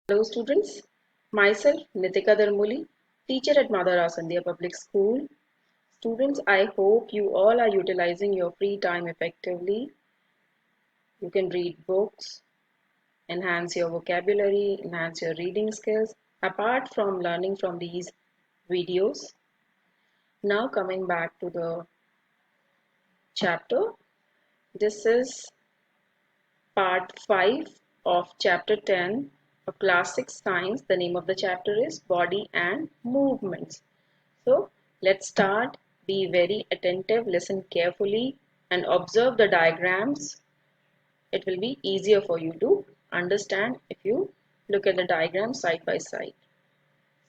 Hello students, myself Nitika Dharmuli, teacher at Mother Sandhya Public School. Students, I hope you all are utilizing your free time effectively. You can read books, enhance your vocabulary, enhance your reading skills, apart from learning from these videos. Now coming back to the chapter, this is part 5 of chapter 10 of class 6 science. The name of the chapter is Body and Movements. So let's start. Be very attentive, listen carefully, and observe the diagrams. It will be easier for you to understand if you look at the diagrams side by side.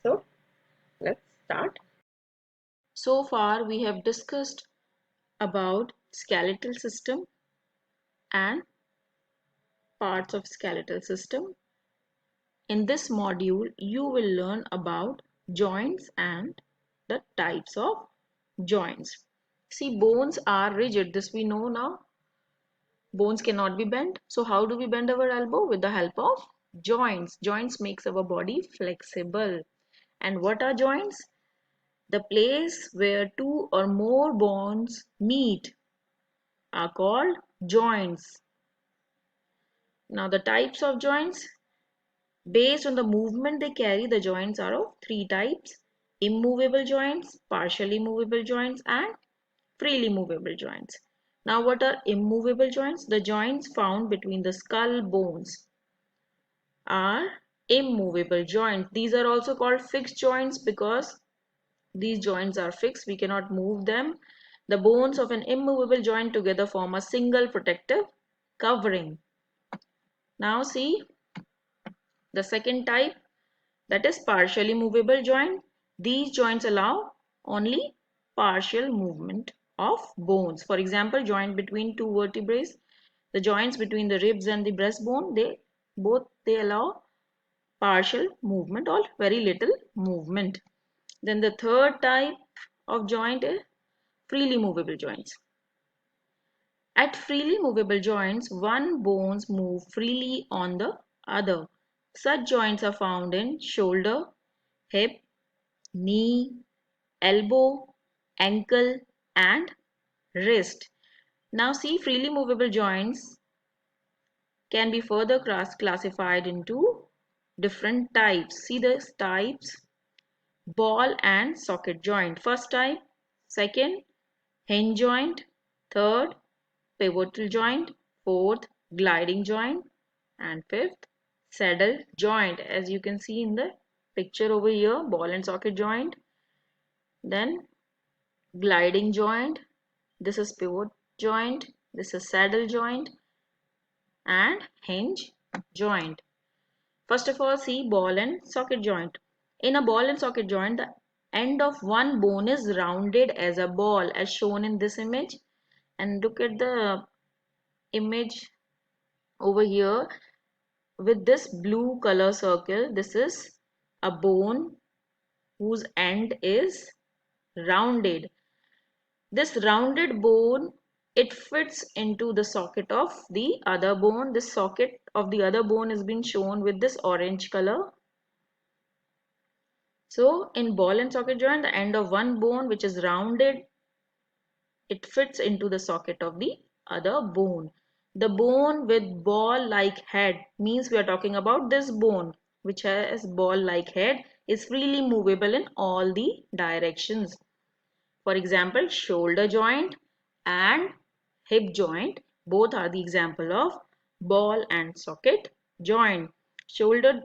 So let's start. So far we have discussed about skeletal system and parts of skeletal system. In this module, you will learn about joints and the types of joints. See, bones are rigid. This we know now. Bones cannot be bent. So how do we bend our elbow? With the help of joints. Joints makes our body flexible. And what are joints? The place where two or more bones meet are called joints. Now the types of joints. Based on the movement they carry, the joints are of three types: immovable joints, partially movable joints, and freely movable joints. Now, what are immovable joints? The joints found between the skull bones are immovable joints. These are also called fixed joints because these joints are fixed. We cannot move them. The bones of an immovable joint together form a single protective covering. Now, see the second type, that is partially movable joint. These joints allow only partial movement of bones. For example, joint between two vertebrae, the joints between the ribs and the breastbone, they allow partial movement or very little movement. Then the third type of joint is freely movable joints. At freely movable joints, one bones move freely on the other. Such joints are found in shoulder, hip, knee, elbow, ankle, and wrist. Now see, freely movable joints can be further classified into different types. See the types: ball and socket joint. First type, second, hinge joint, third, pivotal joint, fourth, gliding joint, and fifth, saddle joint. As you can see in the picture over here, ball and socket joint, then gliding joint, this is pivot joint, this is saddle joint, and hinge joint. First of all, see ball and socket joint. In a ball and socket joint, the end of one bone is rounded as a ball, as shown in this image. And look at the image over here with this blue color circle. This is a bone whose end is rounded. This rounded bone, it fits into the socket of the other bone. This socket of the other bone has been shown with this orange color. So in ball and socket joint, the end of one bone which is rounded, it fits into the socket of the other bone. The bone with ball-like head means we are talking about this bone which has ball-like head is freely movable in all the directions. For example, shoulder joint and hip joint both are the example of ball and socket joint. Shoulder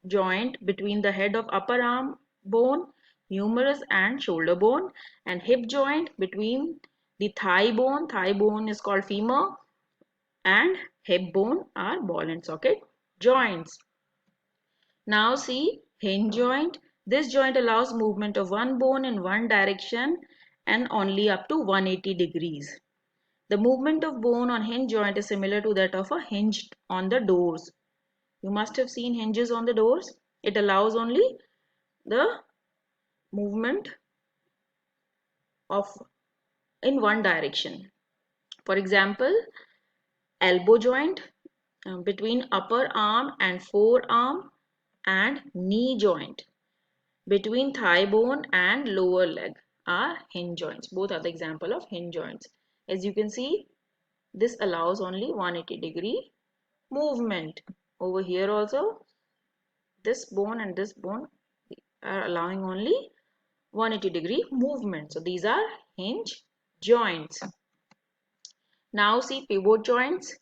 joint between the head of upper arm bone, humerus and shoulder bone, and hip joint between the thigh bone is called femur, and hip bone are ball and socket joints. Now see hinge joint. This joint allows movement of one bone in one direction and only up to 180 degrees. The movement of bone on hinge joint is similar to that of a hinge on the doors. You must have seen hinges on the doors. It allows only the movement of in one direction. For example, elbow joint between upper arm and forearm. and knee joint. Between thigh bone and lower leg are hinge joints. Both are the example of hinge joints. As you can see, this allows only 180-degree movement. Over here also, this bone and this bone are allowing only 180-degree movement. So these are hinge joints. Now see pivot joints.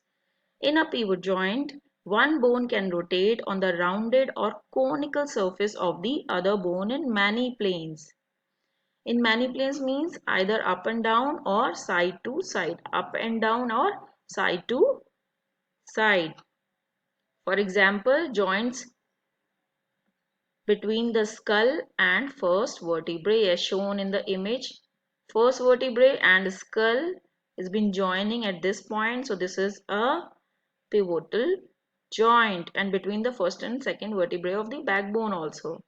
In a pivot joint, one bone can rotate on the rounded or conical surface of the other bone in many planes. In many planes means either up and down or side to side. Up and down or side to side. For example, joints between the skull and first vertebrae as shown in the image. First vertebrae and skull has been joining at this point. So this is a pivotal joint, and between the first and second vertebrae of the backbone also.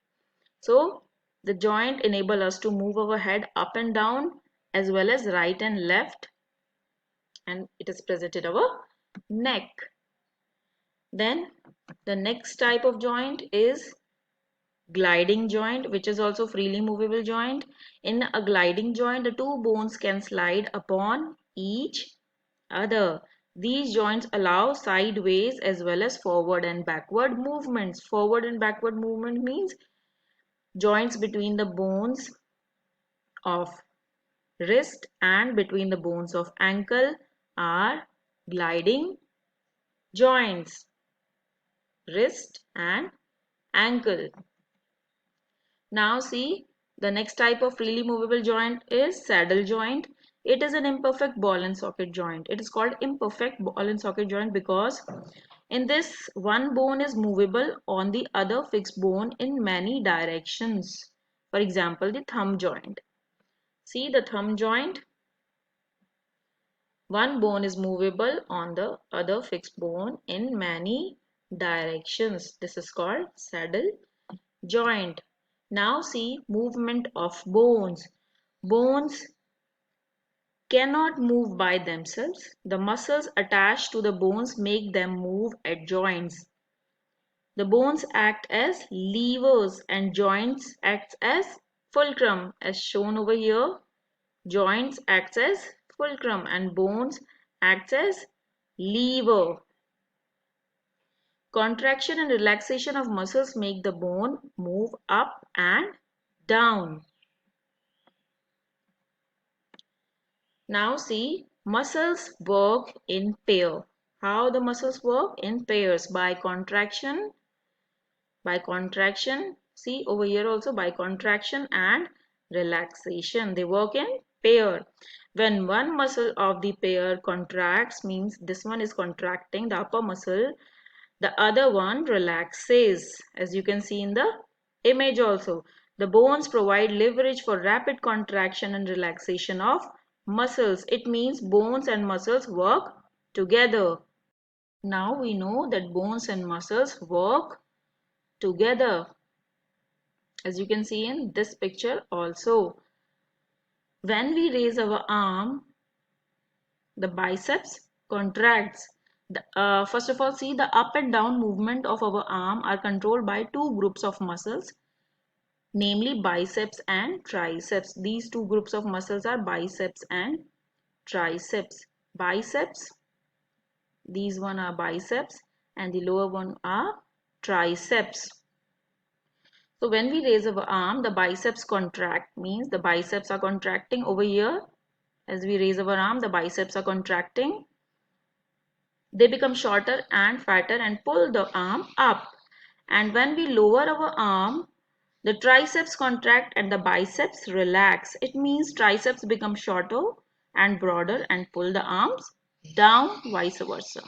So the joint enable us to move our head up and down as well as right and left, and it is presented our neck. Then the next type of joint is gliding joint, which is also freely movable joint. In a gliding joint, the two bones can slide upon each other. These joints allow sideways as well as forward and backward movements. Forward and backward movement means joints between the bones of wrist and between the bones of ankle are gliding joints. Wrist and ankle. Now see, the next type of freely movable joint is saddle joint. It is an imperfect ball and socket joint. It is called imperfect ball and socket joint because in this one bone is movable on the other fixed bone in many directions. For example, the thumb joint. See the thumb joint. One bone is movable on the other fixed bone in many directions. This is called saddle joint. Now see movement of bones. Bones cannot move by themselves. The muscles attached to the bones make them move at joints. The bones act as levers and joints act as fulcrum, as shown over here. Joints act as fulcrum and bones act as lever. Contraction and relaxation of muscles make the bone move up and down. Now see, muscles work in pair. How the muscles work? In pairs by contraction. See over here also by contraction and relaxation. They work in pair. When one muscle of the pair contracts, means this one is contracting the upper muscle, the other one relaxes, as you can see in the image also. The bones provide leverage for rapid contraction and relaxation of muscles. It means bones and muscles work together. Now we know that bones and muscles work together, as you can see in this picture also. When we raise our arm, the biceps contracts. First of all, see the up and down movement of our arm are controlled by two groups of muscles, namely biceps and triceps. These two groups of muscles are biceps and triceps. Biceps, these one are biceps and the lower one are triceps. So when we raise our arm, the biceps contract, means the biceps are contracting over here. As we raise our arm, the biceps are contracting. They become shorter and fatter and pull the arm up. And when we lower our arm, the triceps contract and the biceps relax. It means triceps become shorter and broader and pull the arms down, vice versa.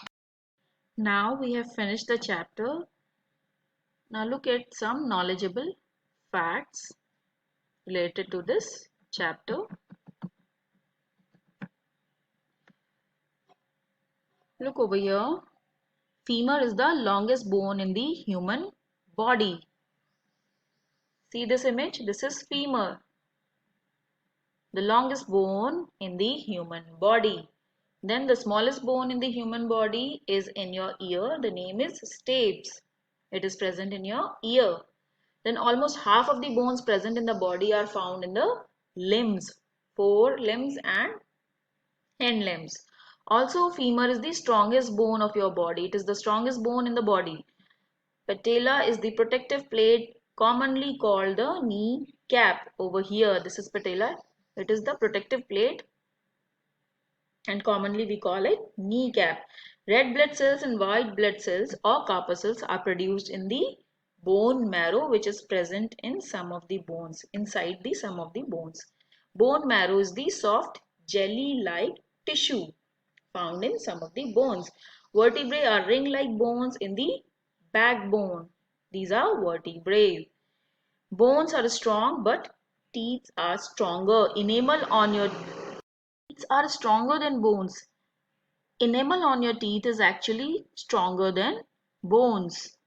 Now we have finished the chapter. Now look at some knowledgeable facts related to this chapter. Look over here. Femur is the longest bone in the human body. See this image? This is femur, the longest bone in the human body. Then the smallest bone in the human body is in your ear. The name is stapes. It is present in your ear. Then almost half of the bones present in the body are found in the limbs, forelimbs and hind limbs. Also, femur is the strongest bone of your body. It is the strongest bone in the body. Patella is the protective plate commonly called the knee cap. Over here, this is patella. It is the protective plate and commonly we call it kneecap. Red blood cells and white blood cells or corpuscles are produced in the bone marrow, which is present in some of the bones, inside the some of the bones. Bone marrow is the soft jelly-like tissue found in some of the bones. Vertebrae are ring-like bones in the backbone. These are vertebrae. Bones are strong, but teeth are stronger. Enamel on your teeth are stronger than bones. Enamel on your teeth is actually stronger than bones.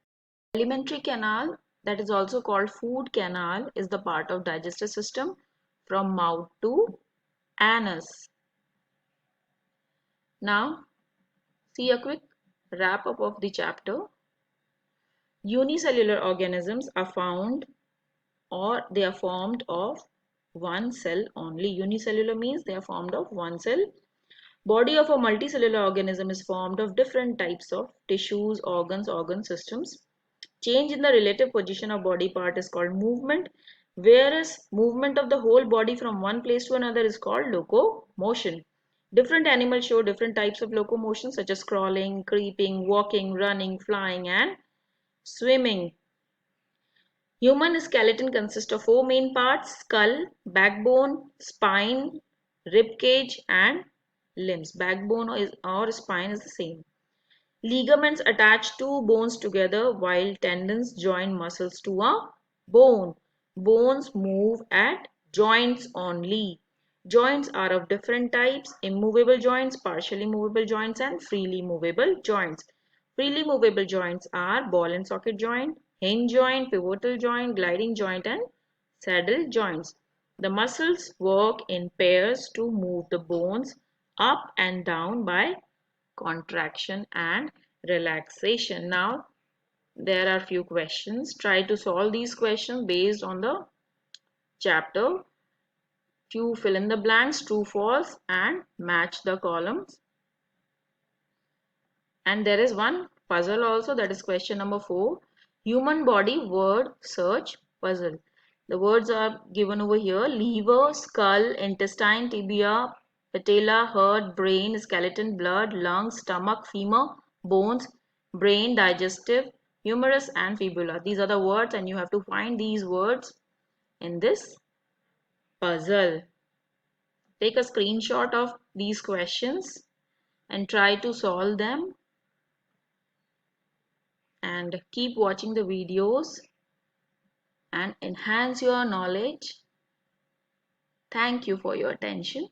Alimentary canal, that is also called food canal, is the part of digestive system from mouth to anus. Now, see a quick wrap up of the chapter. Unicellular organisms are found or they are formed of one cell only. Unicellular means they are formed of one cell. Body of a multicellular organism is formed of different types of tissues, organs, organ systems. Change in the relative position of body part is called movement, whereas movement of the whole body from one place to another is called locomotion. Different animals show different types of locomotion such as crawling, creeping, walking, running, flying and swimming. Human skeleton consists of four main parts: skull, backbone, spine, rib cage and limbs. Backbone or spine is the same. Ligaments attach two bones together while tendons join muscles to a bone. Bones move at joints only. Joints are of different types: immovable joints, partially movable joints and freely movable joints. Freely movable joints are ball and socket joint, hinge joint, pivotal joint, gliding joint and saddle joints. The muscles work in pairs to move the bones up and down by contraction and relaxation. Now, there are few questions. Try to solve these questions based on the chapter. Few fill in the blanks, true, false, and match the columns. And there is one puzzle also, that is question number 4. Human body word search puzzle. The words are given over here: liver, skull, intestine, tibia, patella, heart, brain, skeleton, blood, lungs, stomach, femur, bones, brain, digestive, humerus and fibula. These are the words and you have to find these words in this puzzle. Take a screenshot of these questions and try to solve them, and keep watching the videos and enhance your knowledge. Thank you for your attention.